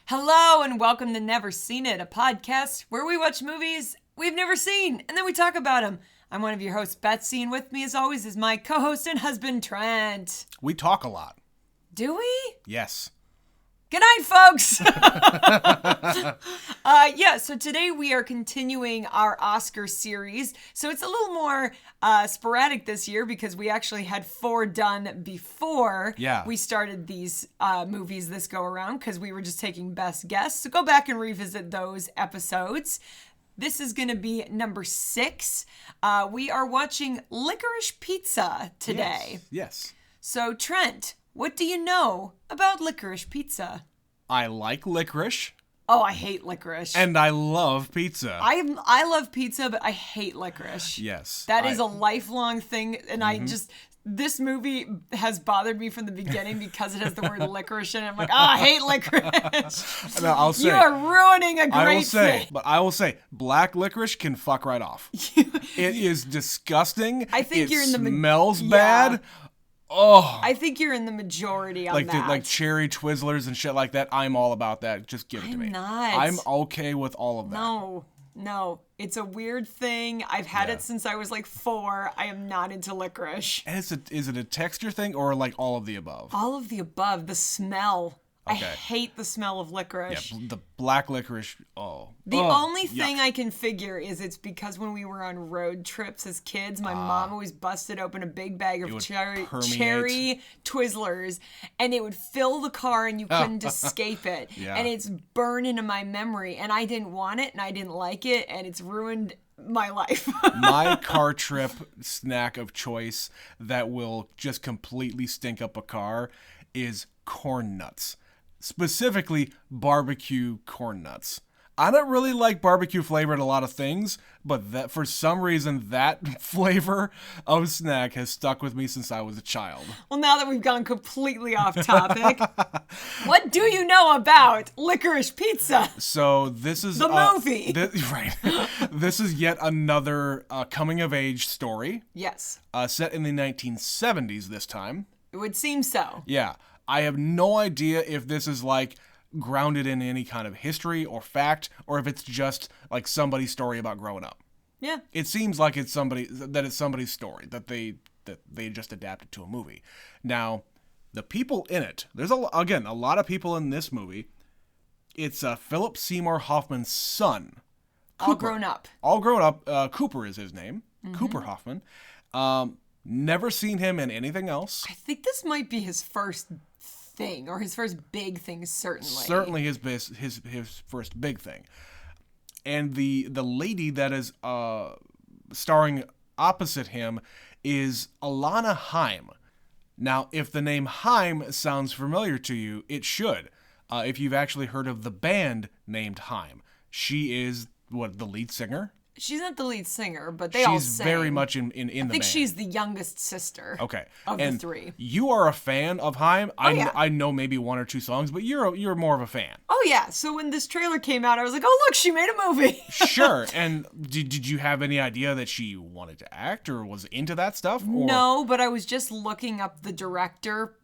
Hello and welcome to Never Seen It, a podcast where we watch movies we've never seen and then we talk about them. I'm one of your hosts, Betsy, and with me as always is my co-host and husband, Trent. We talk a lot. Do we? Yes. Good night, folks! So today we are continuing our Oscar series. So it's a little more sporadic this year because we actually had 4 done before we started these movies this go around because we were just taking best guess. So go back and revisit those episodes. This is going to be number 6. We are watching Licorice Pizza today. Yes. So Trent, what do you know about Licorice Pizza? I like licorice. Oh, I hate licorice. And I love pizza. I love pizza, but I hate licorice. Yes. That is a lifelong thing, and this movie has bothered me from the beginning because it has the word licorice in it. I'm like, I hate licorice. No, I'll say, you are ruining a great thing. But I will say, black licorice can fuck right off. It is disgusting. I think you're in the smells bad. Oh, I think you're in the majority on that. Like cherry Twizzlers and shit like that. I'm all about that. Just give it to me. I'm okay with all of that. No. It's a weird thing. I've had it since I was like 4. I am not into licorice. And is it a texture thing or like all of the above? All of the above. The smell. Okay. I hate the smell of licorice. Yeah, the black licorice. The only thing I can figure is it's because when we were on road trips as kids, my mom always busted open a big bag of cherry Twizzlers, and it would fill the car, and you couldn't escape it. Yeah. And it's burned into my memory, and I didn't want it, and I didn't like it, and it's ruined my life. My car trip snack of choice that will just completely stink up a car is corn nuts. Specifically, barbecue corn nuts. I don't really like barbecue flavored a lot of things, but that for some reason that flavor of snack has stuck with me since I was a child. Well, now that we've gone completely off topic, what do you know about Licorice Pizza? So this is the movie, right? This is yet another coming of age story. Yes. Set in the 1970s this time. It would seem so. Yeah. I have no idea if this is like grounded in any kind of history or fact, or if it's just like somebody's story about growing up. Yeah. It seems like it's somebody's story that they just adapted to a movie. Now, the people in it, there's a lot of people in this movie. It's Philip Seymour Hoffman's son. Cooper. All grown up. Cooper is his name. Mm-hmm. Cooper Hoffman. Never seen him in anything else. I think this might be his first thing, or his first big thing, certainly. Certainly his first big thing. And the lady that is starring opposite him is Alana Haim. Now, if the name Haim sounds familiar to you, it should. If you've actually heard of the band named Haim. She is, the lead singer? She's not the lead singer, but they all sing. She's very much in the band. I think she's the youngest sister. Okay. Of the 3. You are a fan of Haim. Yeah. I know maybe 1 or 2 songs, but you're more of a fan. Oh yeah. So when this trailer came out, I was like, oh look, she made a movie. Sure. And did you have any idea that she wanted to act or was into that stuff? Or? No, but I was just looking up the director.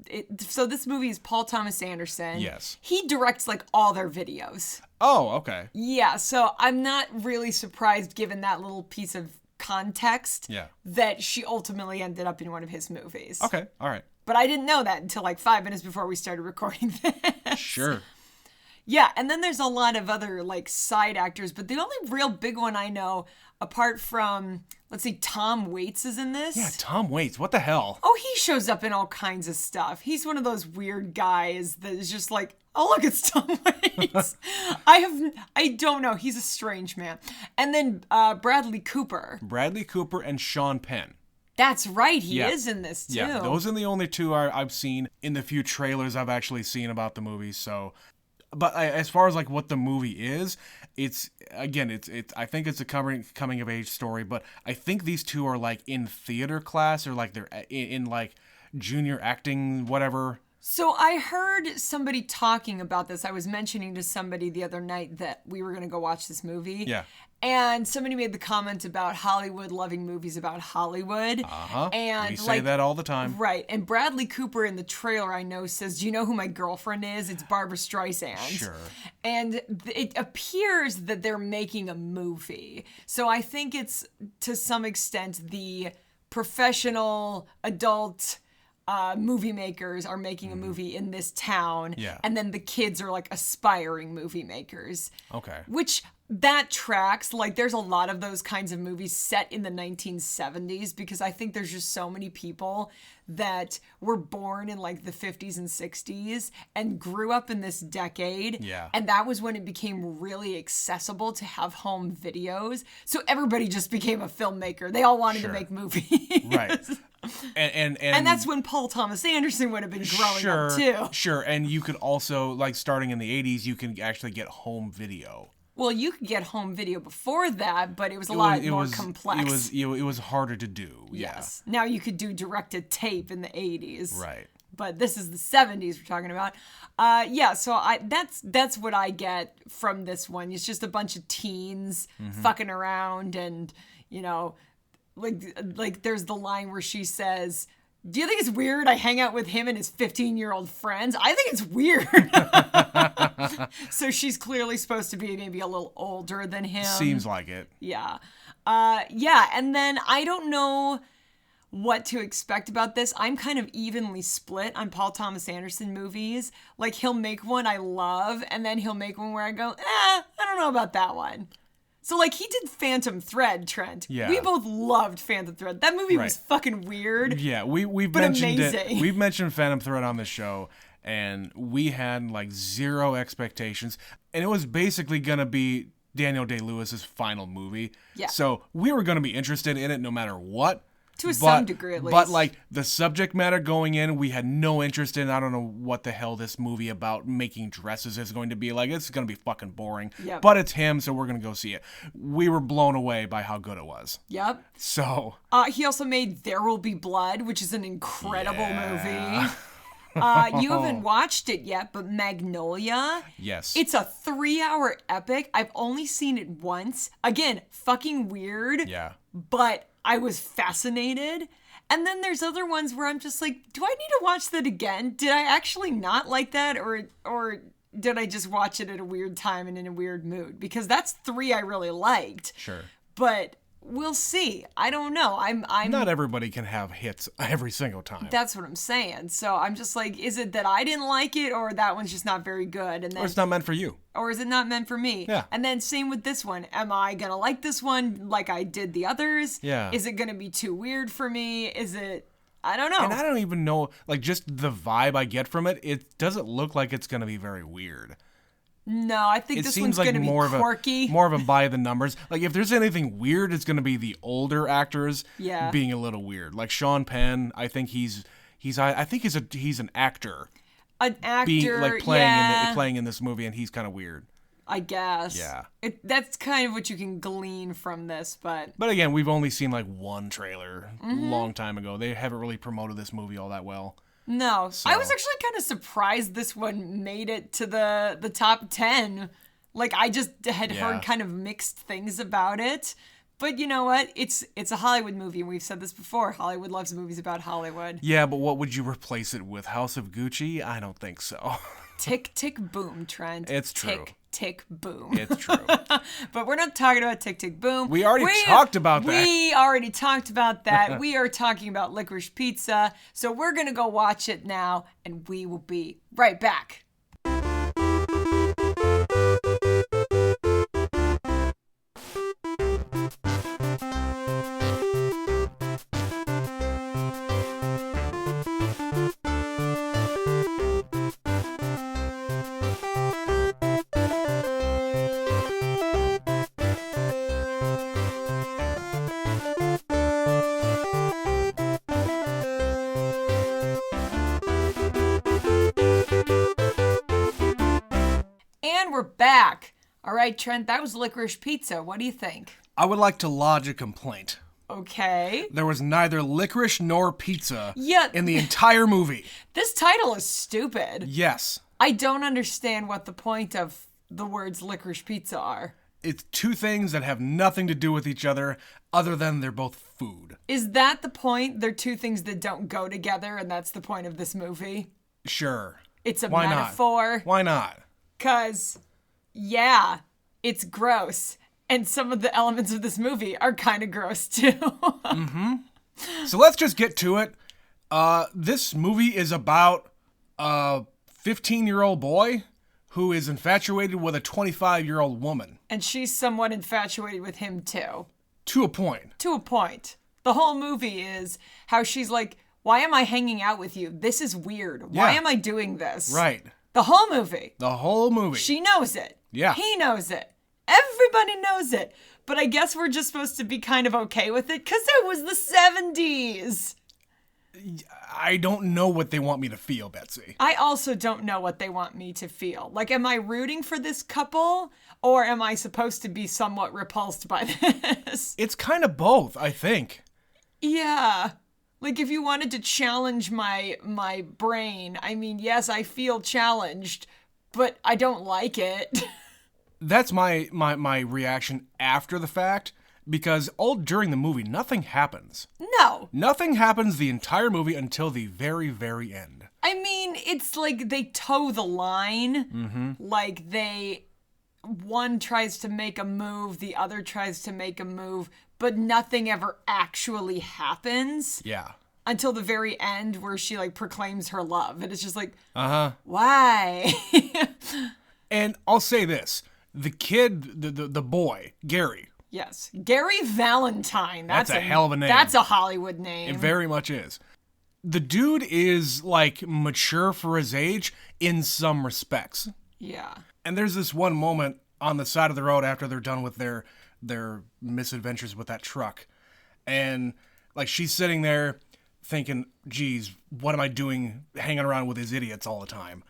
So this movie is Paul Thomas Anderson. Yes. He directs like all their videos. Oh, okay. Yeah, so I'm not really surprised given that little piece of context that she ultimately ended up in one of his movies. Okay, all right. But I didn't know that until like 5 minutes before we started recording this. Sure. Yeah, and then there's a lot of other like side actors, but the only real big one I know, apart from, let's see, Tom Waits is in this. Yeah, Tom Waits. What the hell? Oh, he shows up in all kinds of stuff. He's one of those weird guys that is just like, oh, look, it's Tom Waits. I don't know. He's a strange man. And then Bradley Cooper. Bradley Cooper and Sean Penn. That's right. He is in this, too. Yeah, those are the only 2 I've seen in the few trailers I've actually seen about the movie. So, but as far as like what the movie is, it's I think it's a coming of age story, but I think these 2 are like in theater class or like they're in like junior acting, whatever. So I heard somebody talking about this. I was mentioning to somebody the other night that we were going to go watch this movie. Yeah. And somebody made the comment about Hollywood loving movies about Hollywood. Uh-huh. And we say that all the time. Right. And Bradley Cooper in the trailer, I know, says, "Do you know who my girlfriend is? It's Barbara Streisand." Sure. And it appears that they're making a movie. So I think it's, to some extent, the professional adult movie makers are making a movie in this town. Yeah. And then the kids are like aspiring movie makers. Okay. Which that tracks. Like, there's a lot of those kinds of movies set in the 1970s, because I think there's just so many people that were born in like the 50s and 60s and grew up in this decade. Yeah. And that was when it became really accessible to have home videos. So everybody just became a filmmaker. They all wanted to make movies. Right. And that's when Paul Thomas Anderson would have been growing up too. Sure. And you could also, like, starting in the 80s, you can actually get home video. Well, you could get home video before that, but it was a lot more complex. It was harder to do. Yes. Yeah. Now you could do directed-tape in the 80s. Right. But this is the 70s we're talking about. So that's what I get from this one. It's just a bunch of teens fucking around, and, you know, like there's the line where she says, "Do you think it's weird I hang out with him and his 15-year-old friends? I think it's weird." So she's clearly supposed to be maybe a little older than him. Seems like it. Yeah. And then I don't know what to expect about this. I'm kind of evenly split on Paul Thomas Anderson movies. Like, he'll make one I love, and then he'll make one where I go, I don't know about that one. So, like, he did Phantom Thread, Trent. Yeah. We both loved Phantom Thread. That movie was fucking weird. Yeah, we've mentioned it. We've mentioned Phantom Thread on the show, and we had, like, zero expectations. And it was basically going to be Daniel Day-Lewis's final movie. Yeah. So we were going to be interested in it no matter what. To some degree, at least. But, like, the subject matter going in, we had no interest in. I don't know what the hell this movie about making dresses is going to be. Like, it's going to be fucking boring. Yep. But it's him, so we're going to go see it. We were blown away by how good it was. Yep. So. He also made There Will Be Blood, which is an incredible movie. You haven't watched it yet, but Magnolia. Yes. It's a 3-hour epic. I've only seen it once. Again, fucking weird. Yeah. But I was fascinated. And then there's other ones where I'm just like, do I need to watch that again? Did I actually not like that? Or did I just watch it at a weird time and in a weird mood? Because that's 3 I really liked. Sure. But we'll see. I don't know. I'm Not everybody can have hits every single time. That's what I'm saying. So I'm just like, is it that I didn't like it, or that one's just not very good? And then, or it's not meant for you. Or is it not meant for me? Yeah. And then same with this one. Am I going to like this one like I did the others? Yeah. Is it going to be too weird for me? Is it... I don't know. And I don't even know, like, just the vibe I get from it, it doesn't look like it's going to be very weird. No, I think this one's going to be quirky. More of a by the numbers. Like, if there's anything weird, it's going to be the older actors being a little weird. Like Sean Penn, I think he's an actor. An actor, playing in this movie, and he's kind of weird. I guess. Yeah. That's kind of what you can glean from this, but... But again, we've only seen, like, one trailer a long time ago. They haven't really promoted this movie all that well. No. So. I was actually kind of surprised this one made it to the top 10. Like, I just had heard kind of mixed things about it. But you know what? It's a Hollywood movie, and we've said this before. Hollywood loves movies about Hollywood. Yeah, but what would you replace it with? House of Gucci? I don't think so. Tick, tick, boom, Trent. It's true. Tick, tick, boom. It's true. But we're not talking about Tick, tick, boom. We already talked about that. We already talked about that. We are talking about Licorice Pizza. So we're going to go watch it now, and we will be right back. We're back. All right, Trent, that was Licorice Pizza. What do you think? I would like to lodge a complaint. Okay. There was neither licorice nor pizza in the entire movie. This title is stupid. Yes. I don't understand what the point of the words licorice pizza are. It's two things that have nothing to do with each other other than they're both food. Is that the point? They're two things that don't go together, and that's the point of this movie? Sure. It's a metaphor. Why not? Because, yeah, it's gross. And some of the elements of this movie are kind of gross, too. So let's just get to it. This movie is about a 15-year-old boy who is infatuated with a 25-year-old woman. And she's somewhat infatuated with him, too. To a point. To a point. The whole movie is how she's like, why am I hanging out with you? This is weird. Why am I doing this? Right. The whole movie. The whole movie. She knows it. Yeah. He knows it. Everybody knows it. But I guess we're just supposed to be kind of okay with it because it was the 70s. I don't know what they want me to feel, Betsy. I also don't know what they want me to feel. Like, am I rooting for this couple or am I supposed to be somewhat repulsed by this? It's kind of both, I think. Yeah. Like, if you wanted to challenge my brain, I mean, yes, I feel challenged, but I don't like it. That's my reaction after the fact, because all during the movie, nothing happens. No. Nothing happens the entire movie until the very, very end. I mean, it's like they toe the line. Like one tries to make a move, the other tries to make a move, but nothing ever actually happens. Yeah. Until the very end where she like proclaims her love. And it's just like, why? And I'll say this. The kid, the boy, Gary. Yes. Gary Valentine. That's a hell of a name. That's a Hollywood name. It very much is. The dude is like mature for his age in some respects. Yeah. And there's this one moment on the side of the road after they're done with their misadventures with that truck. And like she's sitting there thinking, geez, what am I doing hanging around with these idiots all the time?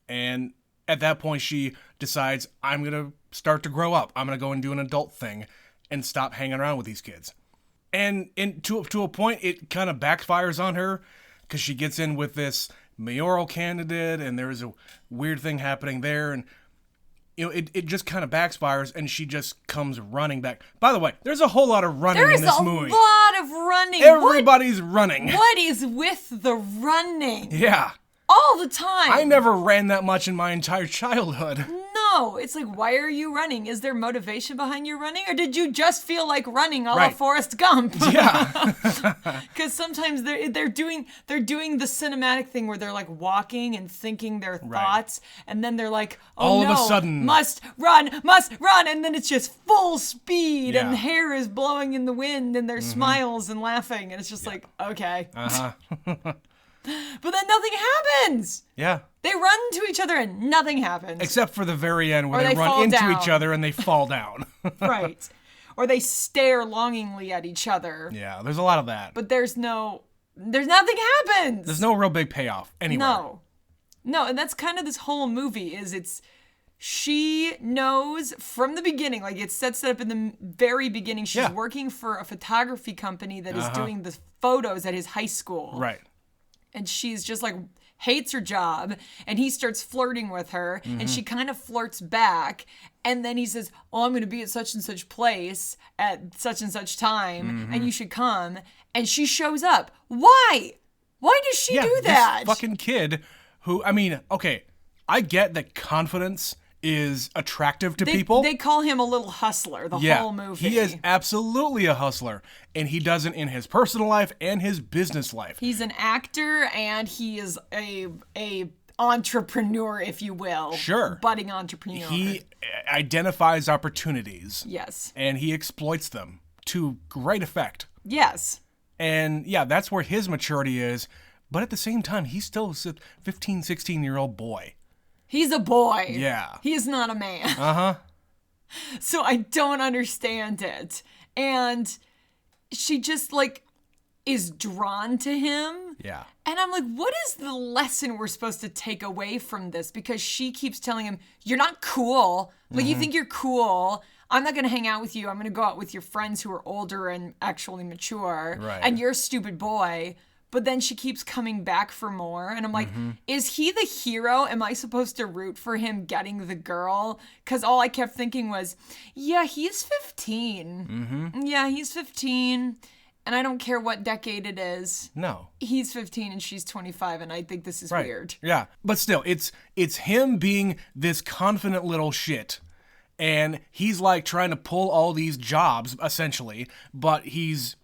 And at that point, she decides, I'm going to start to grow up. I'm going to go and do an adult thing and stop hanging around with these kids. And to a point, it kind of backfires on her because she gets in with this mayoral candidate and there's a weird thing happening there. And, you know, it just kind of backfires and she just comes running back. By the way, there's a whole lot of running in this movie. There's a lot of running. Everybody's running. What is with the running? Yeah. All the time. I never ran that much in my entire childhood. No, it's like, why are you running? Is there motivation behind your running? Or did you just feel like running a la Forrest Gump? Yeah. Because sometimes they're doing the cinematic thing where they're like walking and thinking their thoughts. And then they're like, all of a sudden. Must run. And then it's just full speed and hair is blowing in the wind and there's smiles and laughing. And it's just like, okay. But then nothing happens. Yeah. They run into each other and nothing happens. Except for the very end where they run into each other and they fall down. Right. Or they stare longingly at each other. Yeah, there's a lot of that. But there's nothing happens. There's no real big payoff anywhere. No, and that's kind of this whole movie she knows from the beginning, like it sets it up in the very beginning, she's working for a photography company that is doing the photos at his high school. Right. And she's just like hates her job and he starts flirting with her and she kind of flirts back and then he says, oh, I'm going to be at such and such place at such and such time and you should come. And she shows up. Why does she do that? This fucking kid who, I mean, okay, I get that confidence is attractive to people. They call him a little hustler the whole movie. He is absolutely a hustler, and he does it in his personal life and his business life. He's an actor, and he is a entrepreneur, if you will. Sure. Budding entrepreneur. He identifies opportunities. Yes. And he exploits them to great effect. Yes. And yeah, that's where his maturity is. But at the same time, he's still a 15, 16-year-old boy. He's a boy. Yeah. He is not a man. Uh-huh. So I don't understand it. And she just, like, is drawn to him. Yeah. And I'm like, what is the lesson we're supposed to take away from this? Because she keeps telling him, you're not cool. Like, you think you're cool. I'm not going to hang out with you. I'm going to go out with your friends who are older and actually mature. Right. And you're a stupid boy. But then she keeps coming back for more. And I'm like, is he the hero? Am I supposed to root for him getting the girl? Because all I kept thinking was, yeah, he's 15. Yeah, he's 15. And I don't care what decade it is. No. He's 15 and she's 25, and I think this is weird. Yeah. But still, it's him being this confident little shit. And he's like trying to pull all these jobs, essentially. But he's...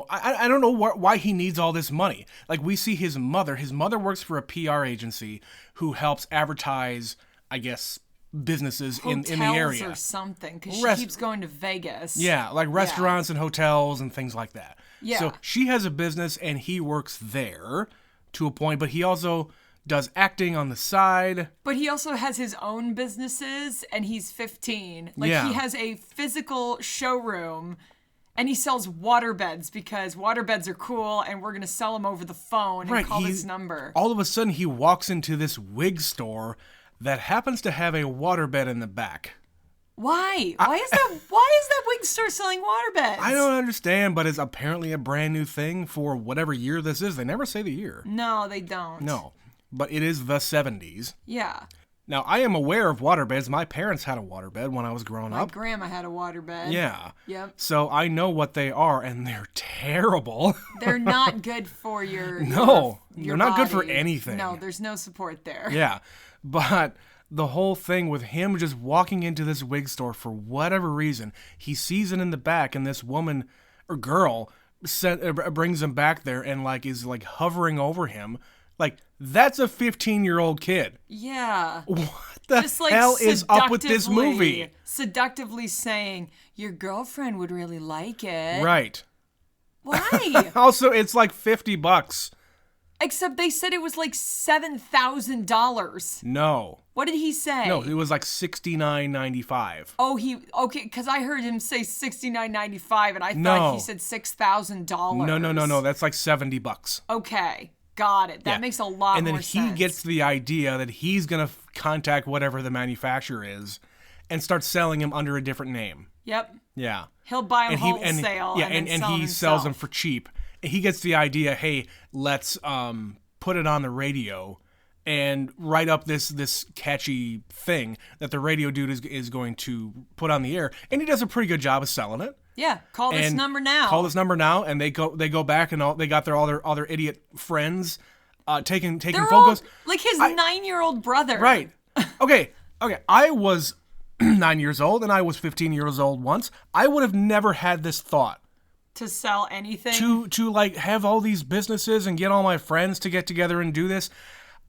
I don't know why he needs all this money. Like, we see his mother. His mother works for a PR agency who helps advertise, I guess, businesses in the area. Hotels or something, because she keeps going to Vegas. Yeah, like restaurants and hotels and things like that. Yeah. So she has a business, and he works there to a point, but he also does acting on the side. But he also has his own businesses, and he's 15. Like, Yeah. he has a physical showroom. And he sells waterbeds because waterbeds are cool, and we're going to sell them over the phone and call this number. All of a sudden, he walks into this wig store that happens to have a waterbed in the back. Why? Why is that wig store selling waterbeds? I don't understand, but it's apparently a brand new thing for whatever year this is. They never say the year. No, they don't. No, but it is the 70s. Yeah. Now, I am aware of waterbeds. My parents had a waterbed when I was growing up. My grandma had a waterbed. Yeah. Yep. So I know what they are, and they're terrible. They're not good for your they're not good for body. anything. No, there's no support there. Yeah. But the whole thing with him just walking into this wig store for whatever reason, he sees it in the back, and this woman or girl brings him back there and is hovering over him. Like, that's a 15-year-old kid. Yeah. What the hell is up with this movie? Seductively saying, your girlfriend would really like it. Right. Why? Also, it's like $50. Except they said it was like $7,000. No. What did he say? No, it was like $69.95. Oh, okay, because I heard him say $69.95, and I thought he said $6,000. No. That's like $70. Okay. Got it. That makes a lot more sense. And then he gets the idea that he's going to contact whatever the manufacturer is and start selling him under a different name. Yep. Yeah. He'll buy them wholesale and he sells them for cheap. He gets the idea, hey, let's put it on the radio and write up this catchy thing that the radio dude is going to put on the air. And he does a pretty good job of selling it. Yeah, call this number now. Call this number now, and they go back and they got all their idiot friends taking photos. Like his 9-year-old brother. Right. Okay. I was 9 years old, and I was 15 years old once. I would have never had this thought to sell anything. To have all these businesses and get all my friends to get together and do this.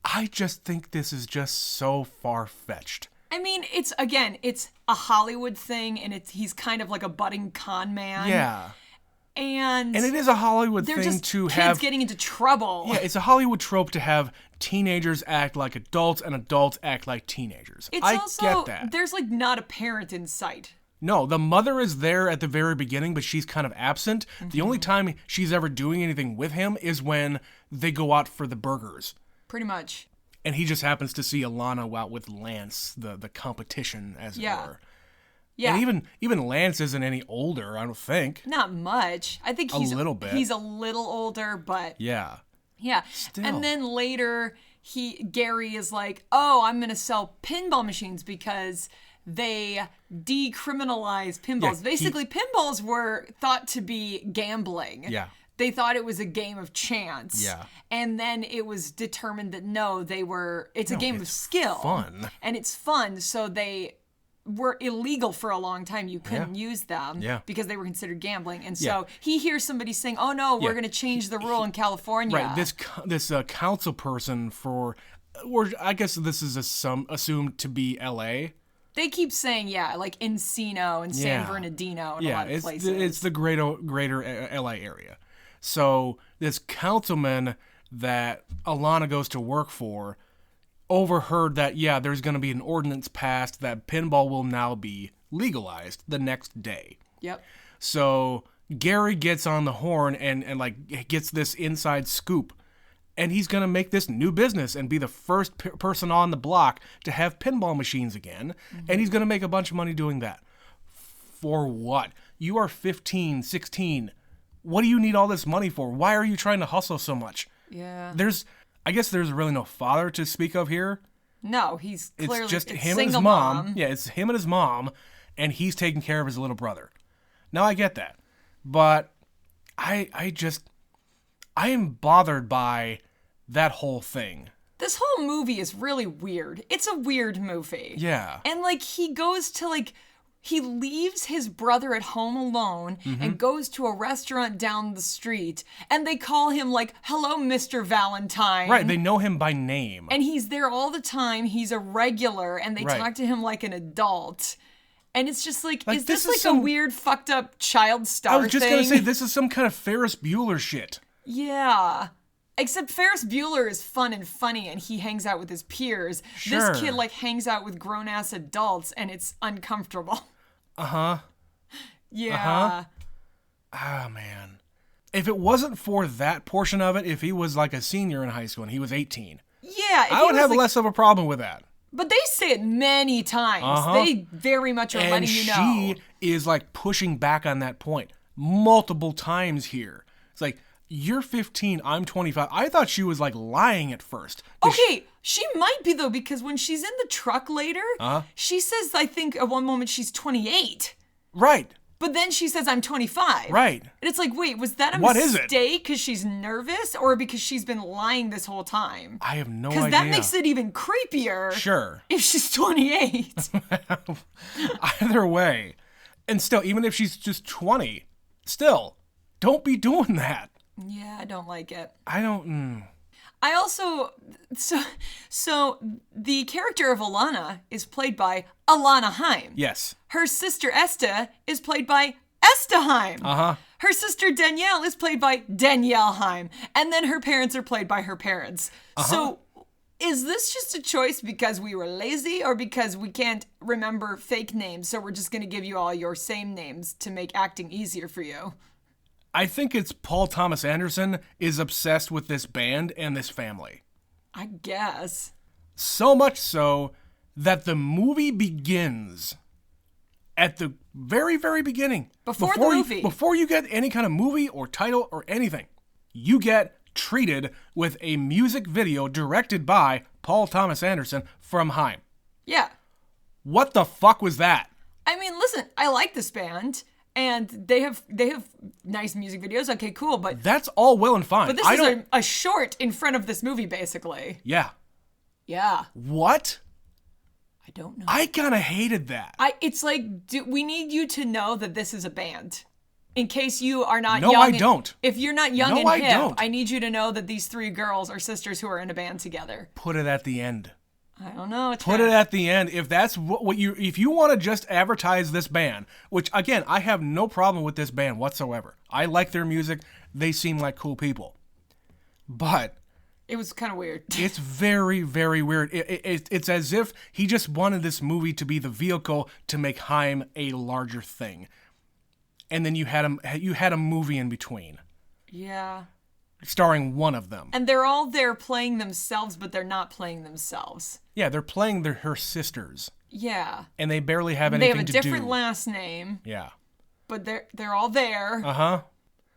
I just think this is just so far-fetched. I mean, it's a Hollywood thing, and he's kind of like a budding con man. Yeah. And it is a Hollywood thing to have kids getting into trouble. Yeah, it's a Hollywood trope to have teenagers act like adults and adults act like teenagers. It's I also, get that. There's not a parent in sight. No, the mother is there at the very beginning, but she's kind of absent. Mm-hmm. The only time she's ever doing anything with him is when they go out for the burgers. Pretty much. And he just happens to see Alana out with Lance, the competition, as it were. Yeah. And even Lance isn't any older, I don't think. Not much. I think he's a little bit. He's a little older, but yeah. Still. And then later Gary is like, "Oh, I'm going to sell pinball machines because they decriminalize pinballs." Yeah, basically, pinballs were thought to be gambling. Yeah. They thought it was a game of chance. Yeah. And then it was determined that it's a game of skill. Fun. And it's fun, so they were illegal for a long time. You couldn't use them because they were considered gambling. And so he hears somebody saying, "Oh no, we're going to change the rule in California." Right. This council person or I guess this is assumed to be LA. They keep saying, like Encino and San Bernardino and a lot of places. It's the greater LA area. So this councilman that Alana goes to work for overheard that, there's going to be an ordinance passed that pinball will now be legalized the next day. Yep. So Gary gets on the horn and gets this inside scoop. And he's going to make this new business and be the first person on the block to have pinball machines again. Mm-hmm. And he's going to make a bunch of money doing that. For what? You are 15, 16. What do you need all this money for? Why are you trying to hustle so much? Yeah. I guess there's really no father to speak of here. No, he's clearly it's just him and his mom. Yeah, it's him and his mom, and he's taking care of his little brother. Now I get that, but I am bothered by that whole thing. This whole movie is really weird. It's a weird movie. Yeah. And he goes to he leaves his brother at home alone and goes to a restaurant down the street, and they call him hello, Mr. Valentine. Right, they know him by name. And he's there all the time. He's a regular, and they talk to him like an adult. And it's just is this a weird, fucked up child star thing? I was just going to say, this is some kind of Ferris Bueller shit. Yeah. Except Ferris Bueller is fun and funny, and he hangs out with his peers. Sure. This kid hangs out with grown-ass adults, and it's uncomfortable. Uh-huh. Yeah. Uh-huh. Ah, man. If it wasn't for that portion of it, if he was a senior in high school and he was 18, yeah, I would have less of a problem with that. But they say it many times. Uh-huh. They very much are letting you know. And she is pushing back on that point multiple times here. It's you're 15, I'm 25. I thought she was lying at first. Okay, she might be though, because when she's in the truck later, she says, I think at one moment she's 28. Right. But then she says, I'm 25. Right. And it's wait, was that a what mistake because she's nervous or because she's been lying this whole time? I have no idea. Because that makes it even creepier. Sure. If she's 28. Either way. And still, even if she's just 20, still, don't be doing that. Yeah, I don't like it. I don't... I also... So the character of Alana is played by Alana Haim. Yes. Her sister Esta is played by Esta Haim. Uh-huh. Her sister Danielle is played by Danielle Haim. And then her parents are played by her parents. Uh-huh. So is this just a choice because we were lazy or because we can't remember fake names, so we're just going to give you all your same names to make acting easier for you? I think it's Paul Thomas Anderson is obsessed with this band and this family. I guess. So much so that the movie begins at the very, very beginning. Before the movie. Before you get any kind of movie or title or anything, you get treated with a music video directed by Paul Thomas Anderson from Haim. Yeah. What the fuck was that? I mean, listen, I like this band. And they have nice music videos. Okay, cool, but... That's all well and fine. But this is a short in front of this movie, basically. Yeah. Yeah. What? I don't know. I kind of hated that. It's we need you to know that this is a band. In case you are not young. No, I don't. If you're not young and hip, don't. I need you to know that these three girls are sisters who are in a band together. Put it at the end. I don't know. Put it at the end. If that's if you want to just advertise this band, which again, I have no problem with this band whatsoever. I like their music. They seem like cool people. But it was kind of weird. It's very, very weird. It's as if he just wanted this movie to be the vehicle to make Haim a larger thing. And then you had a movie in between. Yeah. Starring one of them. And they're all there playing themselves, but they're not playing themselves. Yeah, they're playing her sisters. Yeah. And they barely have anything to do. They have a different last name. Yeah. But they're all there. Uh-huh.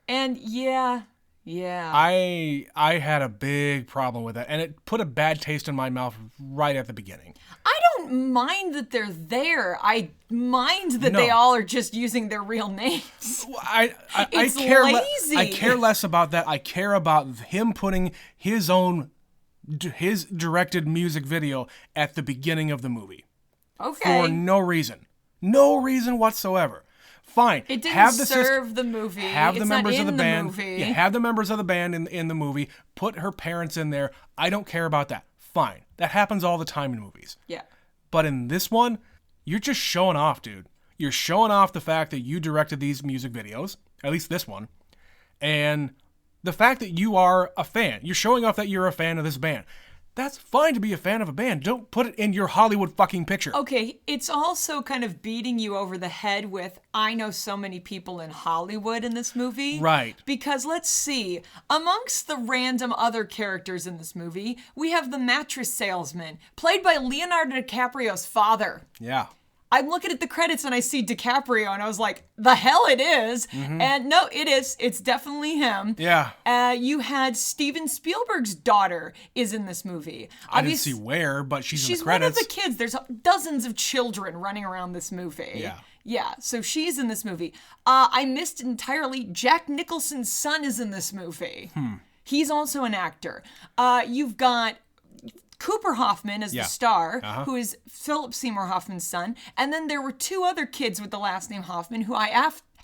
And yeah. I had a big problem with that, and it put a bad taste in my mouth right at the beginning. I don't mind that they're there. I mind that they all are just using their real names. It's lazy. I care less about that. I care about him putting his directed music video at the beginning of the movie. Okay. For no reason. No reason whatsoever. Fine. It didn't serve the movie. Have the members of the band. Movie. Yeah, have the members of the band in the movie. Put her parents in there. I don't care about that. Fine. That happens all the time in movies. Yeah. But in this one, you're just showing off, dude. You're showing off the fact that you directed these music videos, at least this one, and the fact that you are a fan. You're showing off that you're a fan of this band. That's fine to be a fan of a band. Don't put it in your Hollywood fucking picture. Okay, it's also kind of beating you over the head with, I know so many people in Hollywood in this movie. Right. Because let's see, amongst the random other characters in this movie, we have the mattress salesman, played by Leonardo DiCaprio's father. Yeah. I'm looking at the credits and I see DiCaprio and I was like, the hell it is. And no, it is. It's definitely him. Yeah. You had Steven Spielberg's daughter is in this movie. I didn't see where, but she's in the credits. She's one of the kids. There's dozens of children running around this movie. Yeah. Yeah, so she's in this movie. I missed entirely, Jack Nicholson's son is in this movie. He's also an actor. You've got Cooper Hoffman as the star, who is Philip Seymour Hoffman's son. And then there were 2 other kids with the last name Hoffman, who I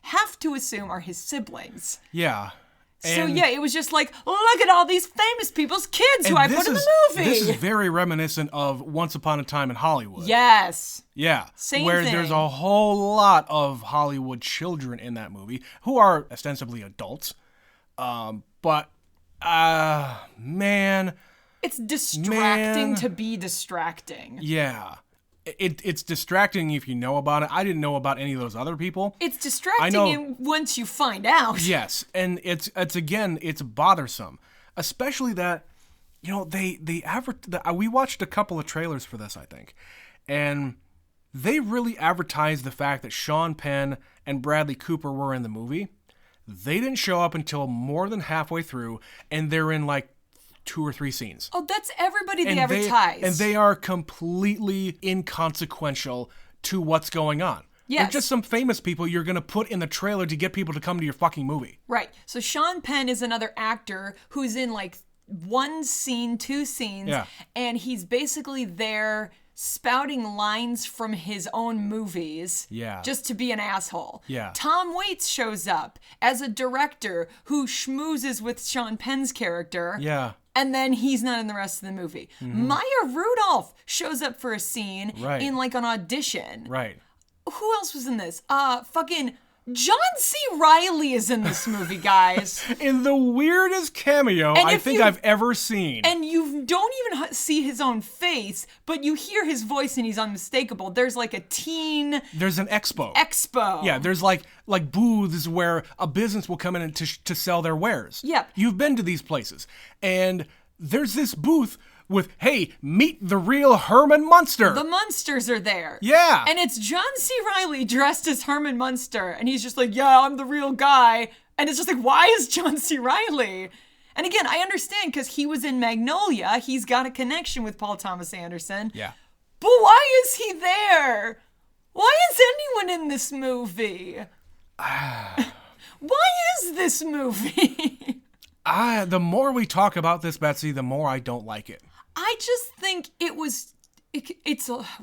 have to assume are his siblings. Yeah. So yeah, it was just like, look at all these famous people's kids who I put in the movie. This is very reminiscent of Once Upon a Time in Hollywood. Yes. Yeah. Same where thing. there's a whole lot of Hollywood children in that movie who are ostensibly adults. But man... It's distracting to be distracting. Yeah. It's distracting if you know about it. I didn't know about any of those other people. It's distracting once you find out. Yes, and it's bothersome, especially that, you know, we watched a couple of trailers for this, I think, and they really advertised the fact that Sean Penn and Bradley Cooper were in the movie. They didn't show up until more than halfway through, and they're in like 2 or 3 scenes. Oh, that's everybody they advertise. And they are completely inconsequential to what's going on. Yes. They're just some famous people you're going to put in the trailer to get people to come to your fucking movie. Right. So Sean Penn is another actor who's in like 1 scene, 2 scenes, and he's basically there spouting lines from his own movies just to be an asshole. Yeah. Tom Waits shows up as a director who schmoozes with Sean Penn's character. Yeah. And then he's not in the rest of the movie. Maya Rudolph shows up for a scene in like an audition. Right. Who else was in this? Fucking John C. Reilly is in this movie, guys. In the weirdest cameo I think I've ever seen. And you don't even see his own face, but you hear his voice and he's unmistakable. There's like a teen... There's an expo. Yeah, there's like booths where a business will come in to sell their wares. Yep. You've been to these places. And there's this booth with, hey, meet the real Herman Munster. The Munsters are there. Yeah. And it's John C. Reilly dressed as Herman Munster. And he's just like, yeah, I'm the real guy. And it's just like, why is John C. Reilly? And again, I understand because he was in Magnolia. He's got a connection with Paul Thomas Anderson. Yeah. But why is he there? Why is anyone in this movie? Why is this movie? The more we talk about this, Betsy, the more I don't like it. I just think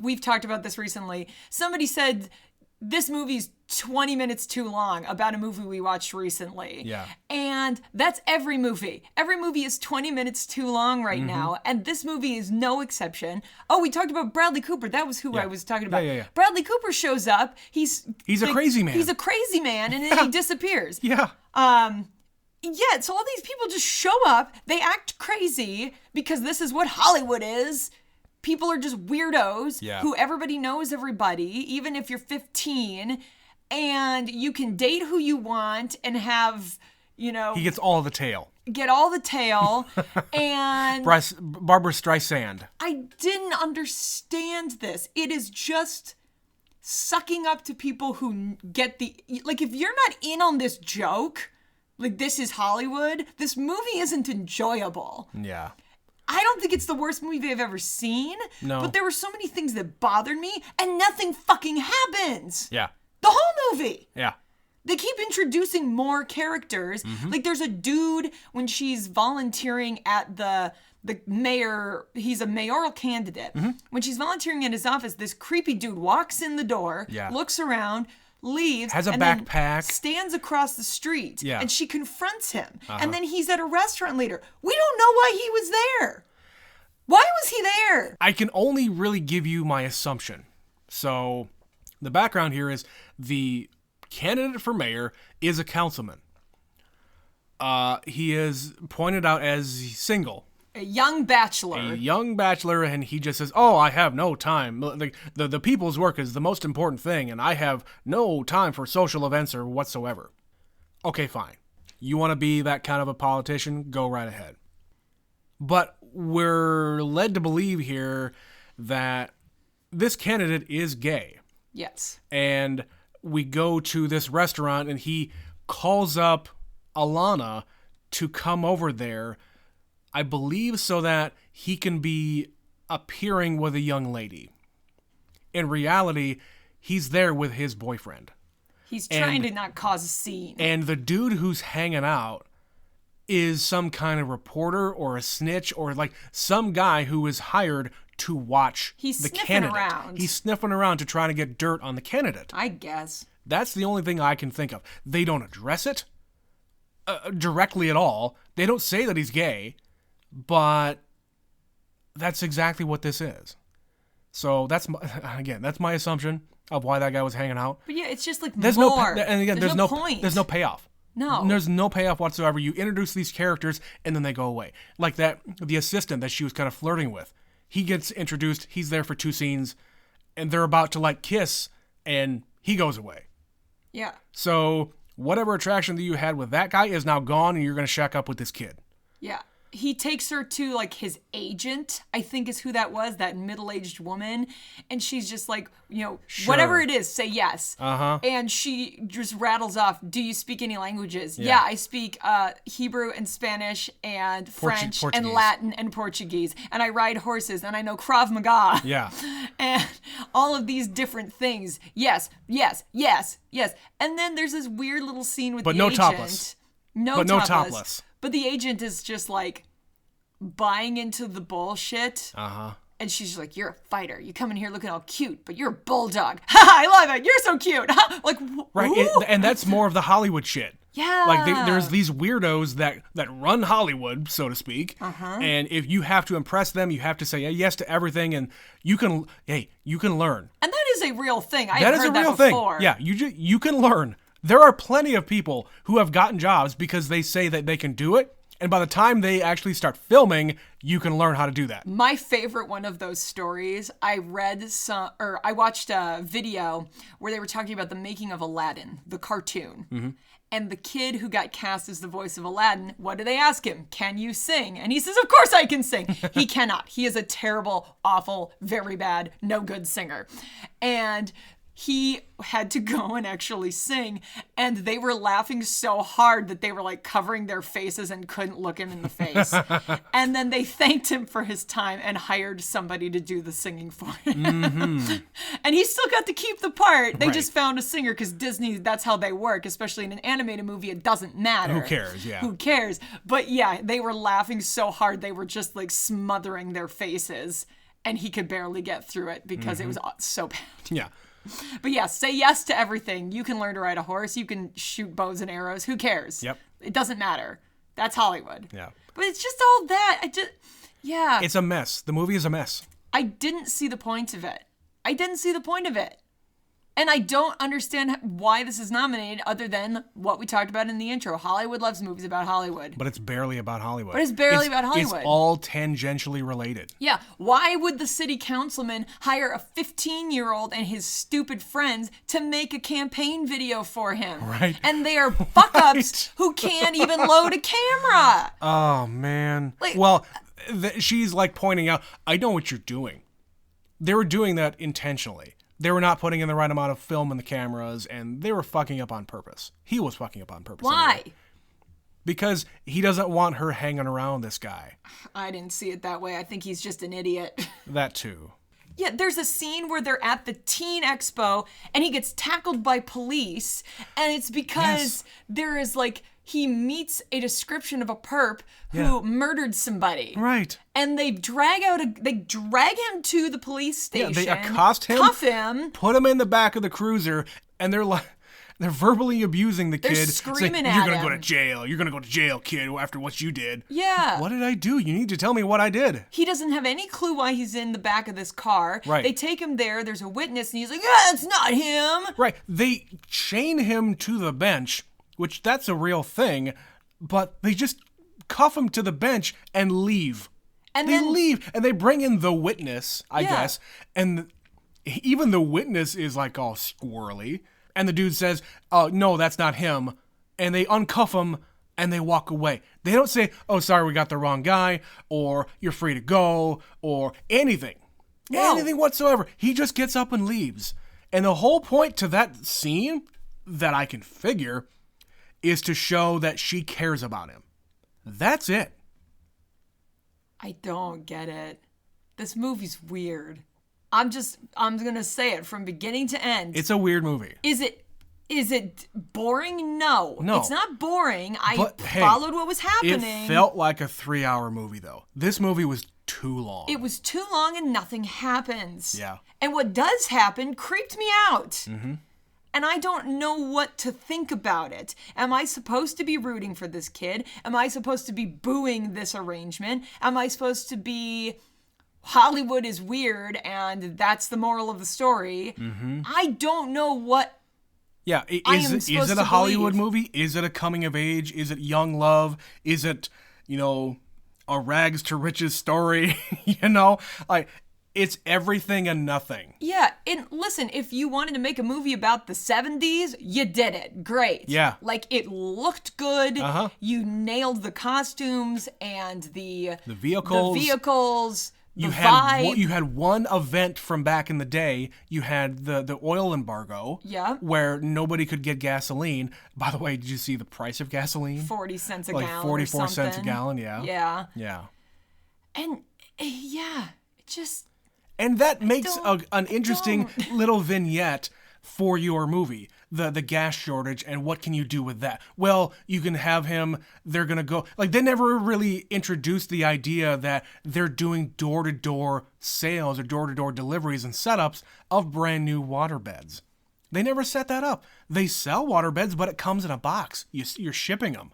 we've talked about this recently. Somebody said this movie's 20 minutes too long about a movie we watched recently. Yeah. And that's every movie. Every movie is 20 minutes too long right now. And this movie is no exception. Oh, we talked about Bradley Cooper. That was who I was talking about. Yeah. Bradley Cooper shows up. He's a crazy man. He's a crazy man, and then he disappears. Yeah. Yeah, so all these people just show up, they act crazy because this is what Hollywood is. People are just weirdos who everybody knows everybody, even if you're 15, and you can date who you want and have, you know... He gets all the tail. Get all the tail, and... Barbara Streisand. I didn't understand this. It is just sucking up to people who get the... Like, if you're not in on this joke... Like, this is Hollywood. This movie isn't enjoyable. Yeah. I don't think it's the worst movie I've ever seen. No. But there were so many things that bothered me, and nothing fucking happens. Yeah. The whole movie. Yeah. They keep introducing more characters. Like, there's a dude when she's volunteering at the mayor, he's a mayoral candidate. When she's volunteering at his office, this creepy dude walks in the door, looks around, leaves, has a and backpack, then stands across the street, and she confronts him. And then he's at a restaurant later. We don't know why he was there. Why was he there? I can only really give you my assumption. So the background here is the candidate for mayor is a councilman. He is pointed out as single. A young bachelor. And he just says, oh, I have no time. The people's work is the most important thing, and I have no time for social events or whatsoever. Okay, fine. You want to be that kind of a politician? Go right ahead. But we're led to believe here that this candidate is gay. Yes. And we go to this restaurant, and he calls up Alana to come over there, I believe, so that he can be appearing with a young lady. In reality, he's there with his boyfriend. He's trying to not cause a scene. And the dude who's hanging out is some kind of reporter or a snitch or like some guy who is hired to watch the candidate. Around. He's sniffing around to try to get dirt on the candidate. I guess. That's the only thing I can think of. They don't address it directly at all. They don't say that he's gay, but that's exactly what this is. So that's my assumption of why that guy was hanging out. But yeah, it's just like there's more. There's no point. There's no payoff. No. There's no payoff whatsoever. You introduce these characters and then they go away. Like the assistant that she was kind of flirting with. He gets introduced. He's there for 2 scenes, and they're about to like kiss, and he goes away. Yeah. So whatever attraction that you had with that guy is now gone, and you're going to shack up with this kid. Yeah. He takes her to like his agent, I think is who that was, that middle-aged woman. And she's just like, Sure. whatever it is, say yes. Uh-huh. And she just rattles off, do you speak any languages? Yeah, I speak Hebrew and Spanish and French and Latin and Portuguese. And I ride horses and I know Krav Maga. Yeah. And all of these different things. Yes, yes, yes, yes. And then there's this weird little scene with the agent. Topless. No topless. But the agent is just like buying into the bullshit. Uh-huh. And she's just like, you're a fighter. You come in here looking all cute, but you're a bulldog. Ha! I love it. You're so cute. Like, right. And that's more of the Hollywood shit. Yeah. Like there's these weirdos that run Hollywood, so to speak. Uh-huh. And if you have to impress them, you have to say yes to everything, and you can learn. And that is a real thing. I've heard that real before. Thing. Yeah, you can learn. There are plenty of people who have gotten jobs because they say that they can do it, and by the time they actually start filming, you can learn how to do that. My favorite one of those stories, I watched a video where they were talking about the making of Aladdin, the cartoon. Mm-hmm. And the kid who got cast as the voice of Aladdin, what do they ask him? Can you sing? And he says, of course I can sing. He cannot. He is a terrible, awful, very bad, no good singer. And he had to go and actually sing, and they were laughing so hard that they were like covering their faces and couldn't look him in the face. And then they thanked him for his time and hired somebody to do the singing for him. Mm-hmm. And he still got to keep the part. They Right. just found a singer because Disney, that's how they work, especially in an animated movie. It doesn't matter. Who cares? Yeah. Who cares? But yeah, they were laughing so hard they were just like smothering their faces, and he could barely get through it because it was so bad. Yeah. But yeah, say yes to everything. You can learn to ride a horse. You can shoot bows and arrows. Who cares? Yep. It doesn't matter. That's Hollywood. Yeah. But it's just all that. It's a mess. The movie is a mess. I didn't see the point of it. And I don't understand why this is nominated other than what we talked about in the intro. Hollywood loves movies about Hollywood. But it's barely about Hollywood. About Hollywood. It's all tangentially related. Yeah. Why would the city councilman hire a 15-year-old and his stupid friends to make a campaign video for him? Right. And they are fuck-ups who can't even load a camera. Oh, man. She's like pointing out, I know what you're doing. They were doing that intentionally. They were not putting in the right amount of film in the cameras, and they were fucking up on purpose. He was fucking up on purpose. Why? Anyway. Because he doesn't want her hanging around this guy. I didn't see it that way. I think he's just an idiot. That too. Yeah, there's a scene where they're at the Teen Expo, and he gets tackled by police, and it's because there is like... he meets a description of a perp who murdered somebody. Right. And they drag him to the police station. Yeah, they accost him, cuff him, put him in the back of the cruiser, and they're verbally abusing the kid. They're screaming at You're gonna him. go to jail. You're gonna go to jail, kid, after what you did. Yeah. What did I do? You need to tell me what I did. He doesn't have any clue why he's in the back of this car. Right. They take him there. There's a witness, and he's like, yeah, it's not him. Right. They chain him to the bench, which that's a real thing, but they just cuff him to the bench and leave. And they then leave, and they bring in the witness, I guess, and even the witness is like all squirrely, and the dude says, oh, no, that's not him, and they uncuff him, and they walk away. They don't say, oh, sorry, we got the wrong guy, or you're free to go, or anything. No. Anything whatsoever. He just gets up and leaves. And the whole point to that scene, that I can figure, is to show that she cares about him. That's it. I don't get it. This movie's weird. I'm going to say it from beginning to end. It's a weird movie. Is it boring? No. It's not boring. I followed what was happening. It felt like a 3-hour movie, though. This movie was too long. It was too long and nothing happens. Yeah. And what does happen creeped me out. Mm-hmm. And I don't know what to think about it. Am I supposed to be rooting for this kid? Am I supposed to be booing this arrangement? Am I supposed to be... Hollywood is weird and that's the moral of the story? Mm-hmm. I don't know what... Yeah, is it a Hollywood movie? Is it a coming of age? Is it young love? Is it, a rags to riches story? Like, it's everything and nothing. Yeah, and listen, if you wanted to make a movie about the 70s, you did it. Great. Yeah. Like, it looked good. Uh-huh. You nailed the costumes and the vehicles. You had one event from back in the day. You had the oil embargo. Yeah. Where nobody could get gasoline. By the way, did you see the price of gasoline? 40 cents a like gallon. 44 cents a gallon, yeah. Yeah. Yeah. And it just... And that makes an interesting little vignette for your movie. The gas shortage and what can you do with that? Well, you can have him, they're going to go... Like, they never really introduced the idea that they're doing door-to-door sales or door-to-door deliveries and setups of brand new waterbeds. They never set that up. They sell waterbeds, but it comes in a box. You're shipping them.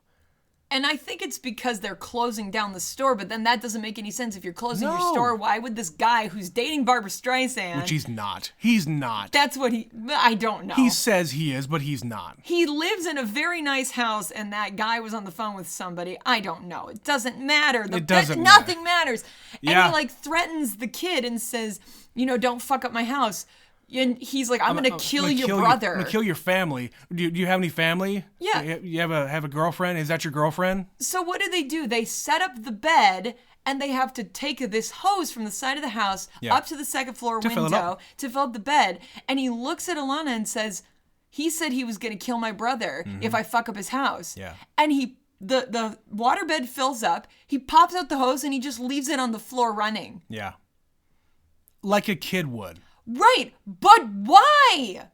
And I think it's because they're closing down the store, but then that doesn't make any sense. If you're closing your store, why would this guy who's dating Barbra Streisand... Which he's not. He's not. That's what I don't know. He says he is, but he's not. He lives in a very nice house, and that guy was on the phone with somebody. I don't know. It doesn't matter. Nothing matters. And he, threatens the kid and says, don't fuck up my house. And he's like, I'm gonna kill your brother. I'm gonna kill your family. Do you have any family? Yeah. You have a girlfriend? Is that your girlfriend? So what do? They set up the bed, and they have to take this hose from the side of the house up to the second floor window to fill up the bed. And he looks at Alana and says, he said he was gonna kill my brother if I fuck up his house. Yeah. And the waterbed fills up, he pops out the hose, and he just leaves it on the floor running. Yeah. Like a kid would. Right, but why?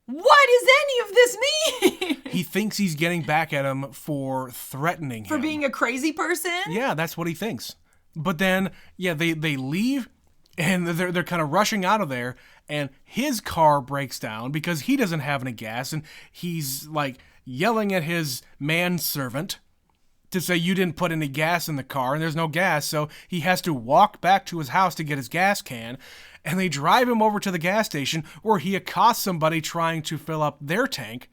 What does any of this mean? He thinks he's getting back at him for threatening him. For being a crazy person? Yeah, that's what he thinks. But then, they leave, and they're kind of rushing out of there, and his car breaks down because he doesn't have any gas, and he's, yelling at his manservant to say, you didn't put any gas in the car, and there's no gas, so he has to walk back to his house to get his gas can. And they drive him over to the gas station where he accosts somebody trying to fill up their tank.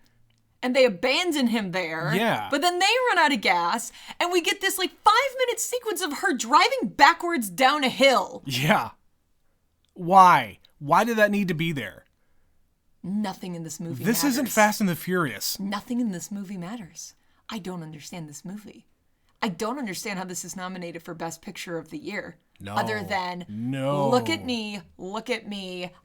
And they abandon him there. Yeah. But then they run out of gas, and we get this 5-minute sequence of her driving backwards down a hill. Yeah. Why? Why did that need to be there? Nothing in this movie matters. This isn't Fast and the Furious. Nothing in this movie matters. I don't understand this movie. I don't understand how this is nominated for Best Picture of the Year. No. Other than, look at me,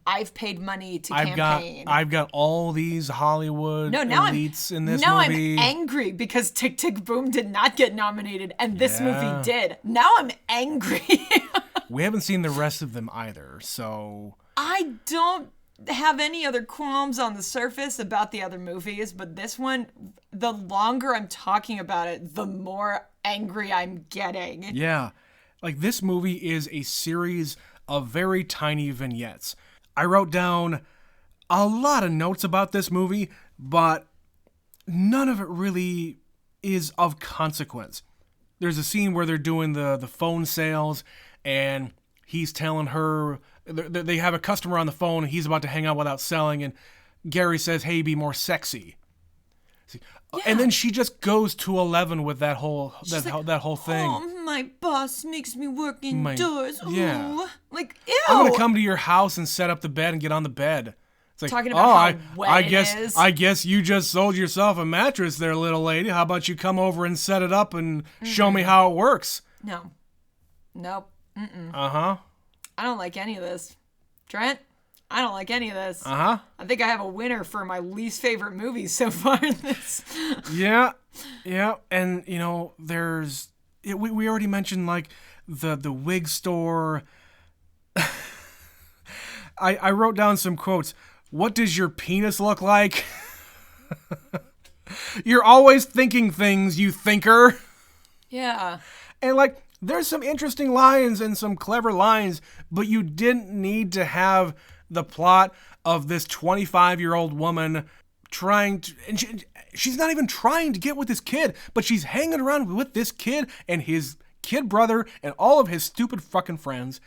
I've paid money to campaign. I've got all these Hollywood elites in this movie. Now I'm angry because Tick, Tick, Boom did not get nominated and this movie did. Now I'm angry. We haven't seen the rest of them either, so... I don't have any other qualms on the surface about the other movies, but this one, the longer I'm talking about it, the more angry I'm getting. Yeah. This movie is a series of very tiny vignettes. I wrote down a lot of notes about this movie, but none of it really is of consequence. There's a scene where they're doing the phone sales, and he's telling her, they have a customer on the phone, and he's about to hang out without selling, and Gary says, hey, be more sexy. Yeah. And then she just goes to 11 with that whole thing. Oh, my boss makes me work indoors. Yeah. Ew. I'm going to come to your house and set up the bed and get on the bed. It's talking about how wet it is. I guess you just sold yourself a mattress there, little lady. How about you come over and set it up and show me how it works? No. Nope. Uh-huh. I don't like any of this. Trent, I don't like any of this. Uh-huh. I think I have a winner for my least favorite movies so far in this. Yeah. And, we already mentioned, like, the wig store. I wrote down some quotes. What does your penis look like? You're always thinking things, you thinker. Yeah. And, like, there's some interesting lines and some clever lines, but you didn't need to have the plot of this 25-year-old woman trying to... And she's not even trying to get with this kid, but she's hanging around with this kid and his kid brother and all of his stupid fucking friends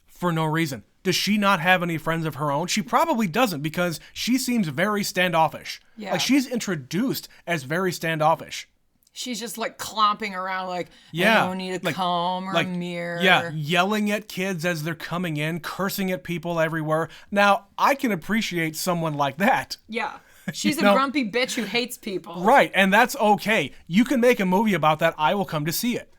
for no reason. Does she not have any friends of her own? She probably doesn't, because she seems very standoffish. Yeah. Like, she's introduced as very standoffish. She's just, like, clomping around like, yeah, I don't need a comb or a mirror. Yeah, yelling at kids as they're coming in, cursing at people everywhere. Now, I can appreciate someone like that. Yeah. She's a grumpy bitch who hates people. Right, and that's okay. You can make a movie about that. I will come to see it.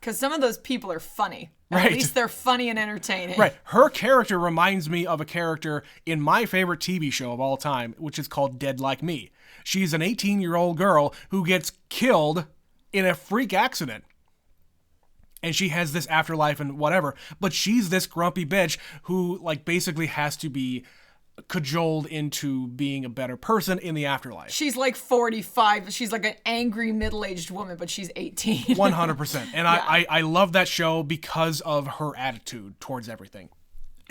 Because some of those people are funny. Right. At least they're funny and entertaining. Right. Her character reminds me of a character in my favorite TV show of all time, which is called Dead Like Me. She's an 18-year-old girl who gets killed in a freak accident. And she has this afterlife and whatever. But she's this grumpy bitch who, like, basically has to be cajoled into being a better person in the afterlife. She's like 45. She's like an angry middle-aged woman, but she's 18. 100%. And yeah. I love that show because of her attitude towards everything.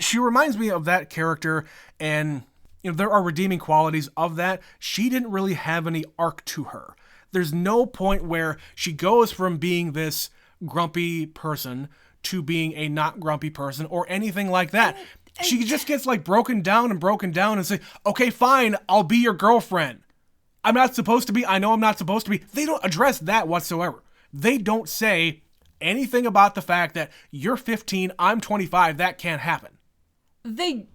She reminds me of that character, and there are redeeming qualities of that. She didn't really have any arc to her. There's no point where she goes from being this grumpy person to being a not grumpy person or anything like that. She just gets, like, broken down and say, okay, fine, I'll be your girlfriend. I'm not supposed to be. I know I'm not supposed to be. They don't address that whatsoever. They don't say anything about the fact that you're 15, I'm 25, that can't happen. They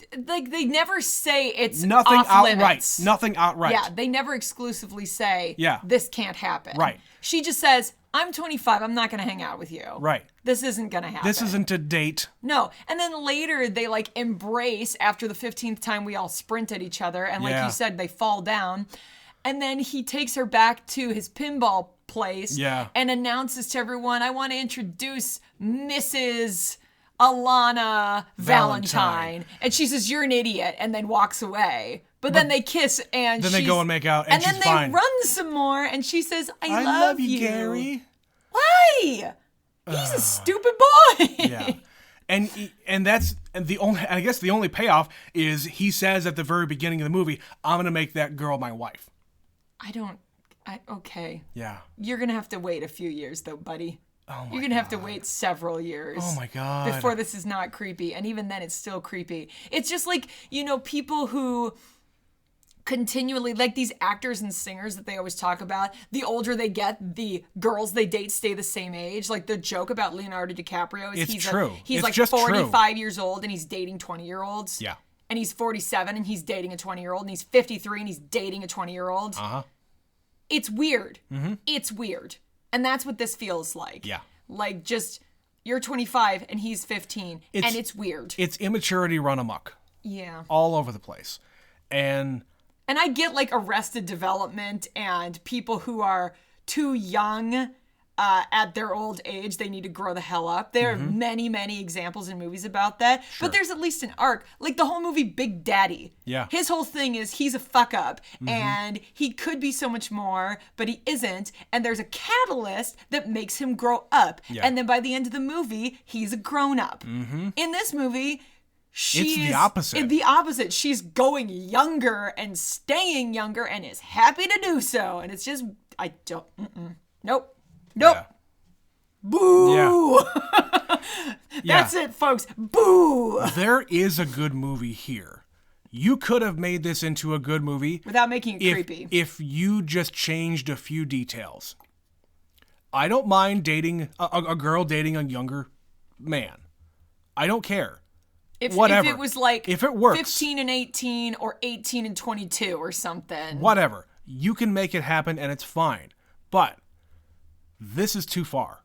never say it's nothing off outright. Limits. Nothing outright. Yeah, they never exclusively say, this can't happen. Right. She just says, I'm 25, I'm not going to hang out with you. Right. This isn't going to happen. This isn't a date. No. And then later they, like, embrace after the 15th time we all sprint at each other. And like you said, they fall down. And then he takes her back to his pinball place and announces to everyone, I want to introduce Mrs. Alana Valentine. And she says, you're an idiot, and then walks away. But then they kiss, and then they go and make out, and she's fine. And then they run some more, and she says, I love you, Gary. Why? He's a stupid boy. Yeah. And that's the only, I guess the only payoff is he says at the very beginning of the movie, I'm going to make that girl my wife. Okay. Yeah. You're going to have to wait a few years, though, buddy. Oh my You're going to have to wait several years. Oh my God. Before this is not creepy. And even then, it's still creepy. It's just like, people who continually, like these actors and singers that they always talk about, the older they get, the girls they date stay the same age. Like the joke about Leonardo DiCaprio is he's true. He's it's like just 45 true. years old and he's dating 20-year-olds. Yeah. And he's 47 and he's dating a 20-year-old, and he's 53 and he's dating a 20-year-old. Uh-huh. It's weird. Mm-hmm. It's weird. And that's what this feels like. Yeah. Like, just, you're 25 and he's 15, and it's weird. It's immaturity run amok. Yeah. All over the place. And I get, like, Arrested Development and people who are too young at their old age, they need to grow the hell up. There are many, many examples in movies about that. Sure. But there's at least an arc. Like the whole movie Big Daddy. Yeah. His whole thing is he's a fuck up and he could be so much more, but he isn't. And there's a catalyst that makes him grow up. Yeah. And then by the end of the movie, he's a grown up. In this movie, it's the opposite. It's the opposite. She's going younger and staying younger and is happy to do so. And it's just, Nope. Yeah. Boo. Yeah. That's it, folks. Boo. There is a good movie here. You could have made this into a good movie without making it creepy. If you just changed a few details. I don't mind dating a girl dating a younger man. I don't care. Whatever. If it was like if it works, 15 and 18 or 18 and 22 or something. Whatever. You can make it happen and it's fine. But this is too far.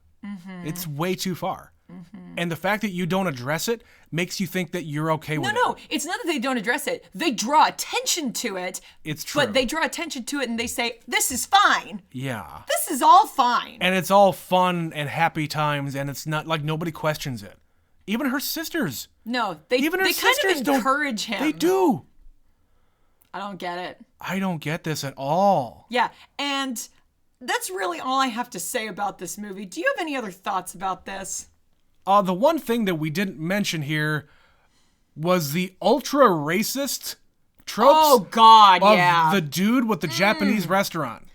It's way too far. Mm-hmm. And the fact that you don't address it makes you think that you're okay with it. No, it's not that they don't address it. They draw attention to it. It's true. But they draw attention to it and they say, this is fine. Yeah. This is all fine. And it's all fun and happy times, and it's not like nobody questions it. Even her sisters. No, they kind of encourage him. They do. I don't get it. I don't get this at all. Yeah, and that's really all I have to say about this movie. Do you have any other thoughts about this? The one thing that we didn't mention here was the ultra racist tropes of the dude with the Japanese restaurant.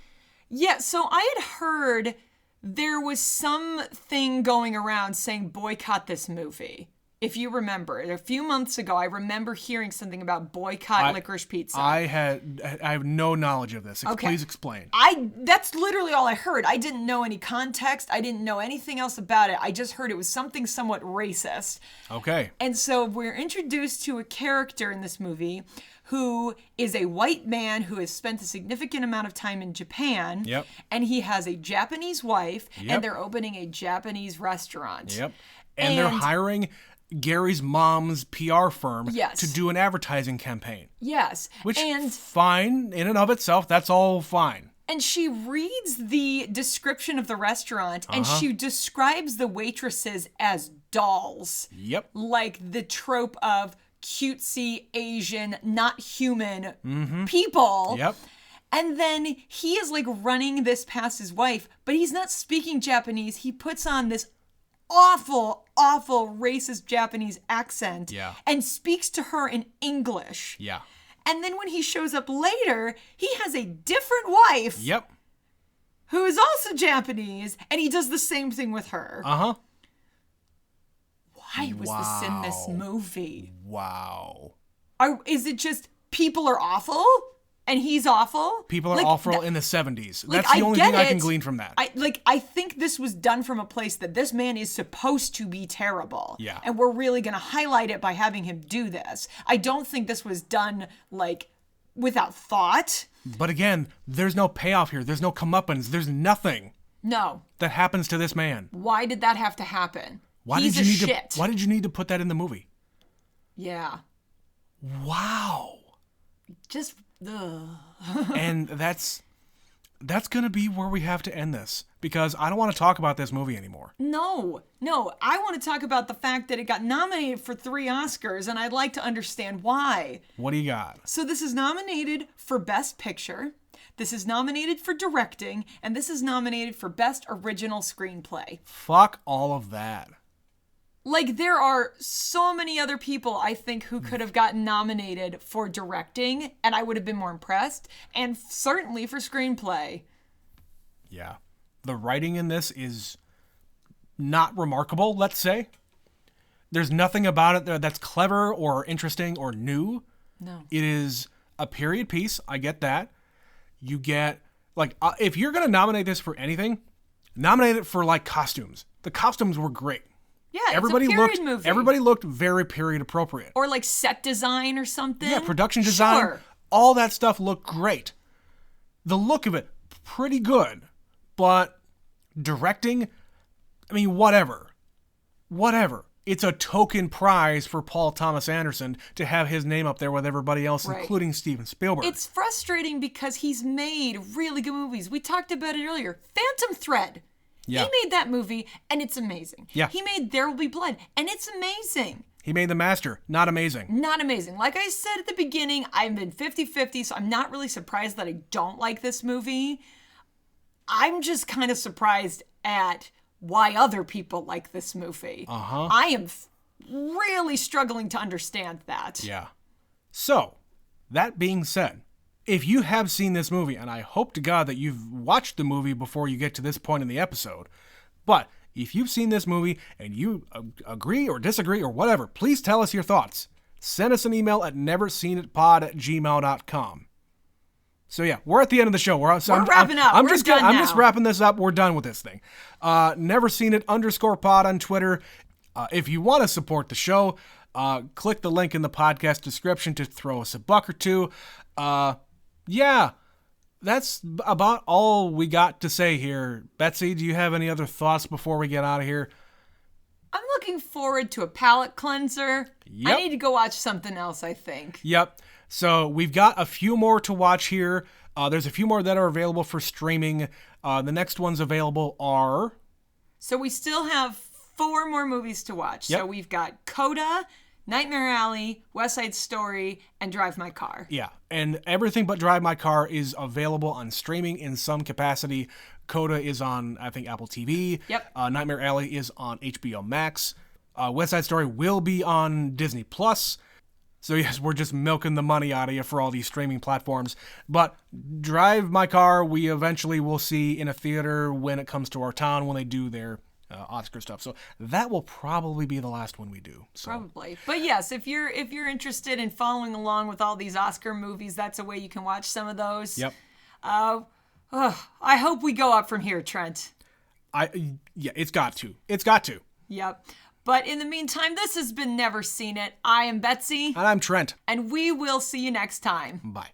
Yeah, so I had heard there was something going around saying boycott this movie. If you remember, a few months ago, I remember hearing something about boycott Licorice Pizza. I have no knowledge of this. Okay. Please explain. That's literally all I heard. I didn't know any context. I didn't know anything else about it. I just heard it was something somewhat racist. Okay. And so we're introduced to a character in this movie who is a white man who has spent a significant amount of time in Japan. Yep. And he has a Japanese wife, Yep. and they're opening a Japanese restaurant. Yep. And they're hiring Gary's mom's PR firm to do an advertising campaign. Yes. Which, fine, in and of itself, that's all fine. And she reads the description of the restaurant, and she describes the waitresses as dolls. Yep. Like the trope of cutesy, Asian, not human people. Yep. And then he is like running this past his wife, but he's not speaking Japanese. He puts on this awful racist Japanese accent and speaks to her in English. Yeah. And then when he shows up later, he has a different wife. Yep. Who is also Japanese, and he does the same thing with her. Uh-huh. Why was this in this movie? Wow. Is it just people are awful? And he's awful? People are awful in the 70s. That's the only thing I can glean from that. I think this was done from a place that this man is supposed to be terrible. Yeah. And we're really going to highlight it by having him do this. I don't think this was done, without thought. But again, there's no payoff here. There's no comeuppance. There's nothing. No. That happens to this man. Why did that have to happen? Why did you need to put that in the movie? Yeah. Wow. Just... Ugh. And that's going to be where we have to end this, because I don't want to talk about this movie anymore. No. I want to talk about the fact that it got nominated for 3 Oscars, and I'd like to understand why. What do you got? So this is nominated for Best Picture, this is nominated for Directing, and this is nominated for Best Original Screenplay. Fuck all of that. There are so many other people, I think, who could have gotten nominated for directing, and I would have been more impressed, and certainly for screenplay. Yeah. The writing in this is not remarkable, let's say. There's nothing about it that's clever or interesting or new. No. It is a period piece. I get that. You get, if you're going to nominate this for anything, nominate it for, costumes. The costumes were great. Yeah, everybody it's a period movie. Everybody looked very period appropriate. Or set design or something. Yeah, production design. Sure. All that stuff looked great. The look of it, pretty good. But directing, whatever. It's a token prize for Paul Thomas Anderson to have his name up there with everybody else, including Steven Spielberg. It's frustrating because he's made really good movies. We talked about it earlier. Phantom Thread. Yeah. He made that movie, and it's amazing. Yeah. He made There Will Be Blood, and it's amazing. He made The Master. Not amazing. Not amazing. Like I said at the beginning, I've been 50-50, so I'm not really surprised that I don't like this movie. I'm just kind of surprised at why other people like this movie. I am really struggling to understand that. Yeah. So, that being said, if you have seen this movie, and I hope to God that you've watched the movie before you get to this point in the episode, but if you've seen this movie and you agree or disagree or whatever, please tell us your thoughts. Send us an email at neverseenitpod@gmail.com. So yeah, we're at the end of the show. We're wrapping up. I'm just wrapping this up. We're done with this thing. Neverseenit_pod on Twitter. If you want to support the show, click the link in the podcast description to throw us a buck or two. Yeah, that's about all we got to say here. Betsy, do you have any other thoughts before we get out of here? I'm looking forward to a palate cleanser. Yep. I need to go watch something else, I think. Yep. So we've got a few more to watch here. There's a few more that are available for streaming. The next ones available are... So we still have 4 more movies to watch. Yep. So we've got Coda, Nightmare Alley, West Side Story, and Drive My Car. Yeah, and everything but Drive My Car is available on streaming in some capacity. Coda is on, I think, Apple TV. Yep. Nightmare Alley is on HBO Max. West Side Story will be on Disney Plus. So yes, we're just milking the money out of you for all these streaming platforms. But Drive My Car, we eventually will see in a theater when it comes to our town when they do their Oscar stuff. So that will probably be the last one we do. So. Probably. But yes, if you're interested in following along with all these Oscar movies, that's a way you can watch some of those. Yep. I hope we go up from here, Trent. Yeah, it's got to. It's got to. Yep. But in the meantime, this has been Never Seen It. I am Betsy. And I'm Trent. And we will see you next time. Bye.